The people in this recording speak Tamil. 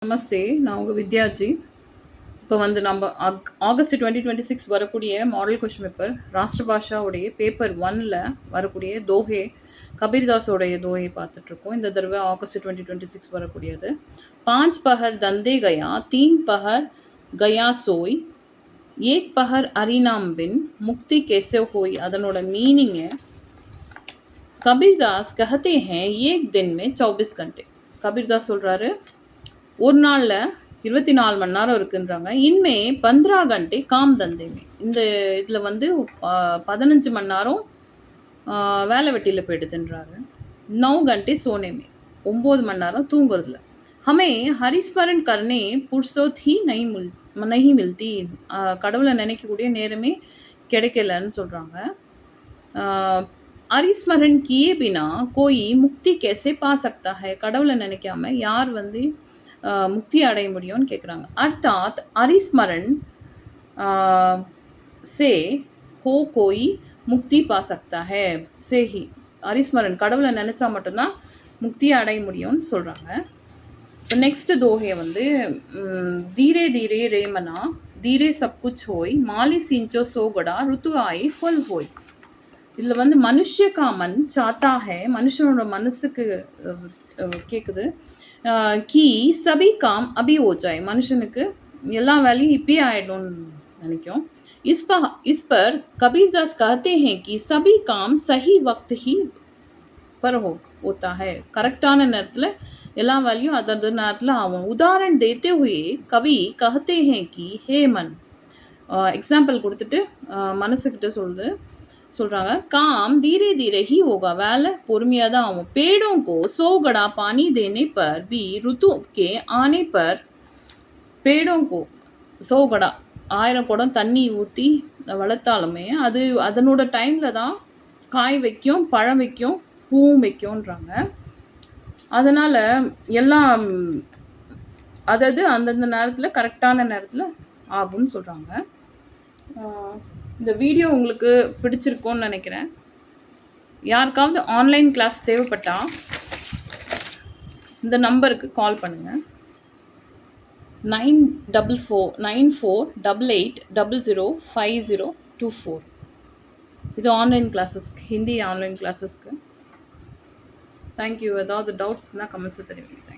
நமஸ்தே, நான் உங்கள் வித்யாஜி. இப்போ வந்து நம்ம ஆகஸ்ட் 2026 வரக்கூடிய மாடல் கொஷின் பேப்பர் ராஷ்டிர பாஷாவுடைய பேப்பர் 1ல் வரக்கூடிய தோஹே கபீர்தாஸோடைய தோஹை பார்த்துட்ருக்கோம். இந்த தடவை ஆகஸ்ட் 2026 வரக்கூடியது. 5 பஹர் தந்தே கயா 3 பஹர் கயா சோய் 1 பஹர் அரிநாம் பின் முக்தி கேசே ஹோய். அதனோட மீனிங்கு கபீர்தாஸ் கஹத்தே ஹேன் ஏக் தின் மே 24 घंटे. கபீர்தாஸ் சொல்கிறாரு, ஒரு நாளில் 24 மணி நேரம் இருக்குன்றாங்க. இன்மே 15 घंटे காம் தந்தேமே. இந்த இதில் வந்து 15 மணி நேரம் வேலை வெட்டியில் போயிடுதுன்றாரு. 9 घंटे சோனேமே, 9 மணி நேரம் தூங்குறதுல. ஹமே ஹரிஸ்மரன் கர்னே புர்சோத் ஹி நஹி மில்தி. கடவுளை நினைக்கக்கூடிய நேரமே கிடைக்கலன்னு சொல்கிறாங்க. ஹரிஸ்மரன் கியே பினா கோயி முக்தி கேசே பா சக்தா ஹை. கடவுளை நினைக்காம யார் வந்து முக்தி அடைய முடியும்னு கேட்குறாங்க. அர்த்தாத் ஹரிஸ்மரன் சே ஹோ கோய் முக்தி பா சக்தா ஹே சே ஹி. ஹரிஸ்மரன் கடவுளை நினச்சா மட்டும்தான் முக்தியை அடைய முடியும்னு சொல்கிறாங்க. இப்போ நெக்ஸ்ட் தோஹை வந்து தீரே தீரே ரேமனா தீரே சப் குச் ஹோய் மாலி சிஞ்சோ சோகடா ருத்து ஆயி ஃபுல் ஹோய். இதில் வந்து மனுஷ காமன் சாத்தா ஹே, மனுஷனோட மனசுக்கு கேட்குது. கி சபி காம் அபி ஓ ஜாய், மனுஷனுக்கு எல்லா வேலையும் இப்பயே ஆகிடும்னு நினைக்கும். இஸ் பர் கபீர்தாஸ் கஹத்தே ஹேன் கி சபி காம் சஹி வக்த் ஹி பர் ஹோத்தா ஹை. கரெக்டான நேரத்தில் எல்லா வேலையும் அதது நேரத்தில் ஆகும். உதாரணம் தேத்தே ஹுயே கவி கஹத்தே ஹேன் கி ஹே மன். எக்ஸாம்பிள் கொடுத்துட்டு மனசுக்கிட்ட சொல்கிறாங்க, காம் தீரே தீரே ஹி ஹோகா, வேலை பொறுமையாக தான் ஆகும். பேடோं को 100 घड़ा पानी देने पर भी ऋतु के आने पर पेड़ों को 100 घड़ा 1000 குடம் தண்ணி ஊற்றி வளர்த்தாலுமே அது அதனோட டைமில் தான் காய் வைக்கும், பழம் வைக்கும், பூவும் வைக்கும்ன்றாங்க. அதனால் எல்லாம் அதாவது அந்தந்த நேரத்தில் கரெக்டான நேரத்தில் ஆகும்னு சொல்கிறாங்க. இந்த வீடியோ உங்களுக்கு பிடிச்சிருக்கோன்னு நினைக்கிறேன். யாருக்காவது ஆன்லைன் கிளாஸ் தேவைப்பட்டால் இந்த நம்பருக்கு கால் பண்ணுங்கள். 9488005024. இது ஆன்லைன் கிளாஸஸ்க்கு, ஹிந்தி ஆன்லைன் கிளாஸஸ்க்கு. தேங்க்யூ. ஏதாவது டவுட்ஸ்னால் கமெண்ட்ஸை தெரிவிங்க.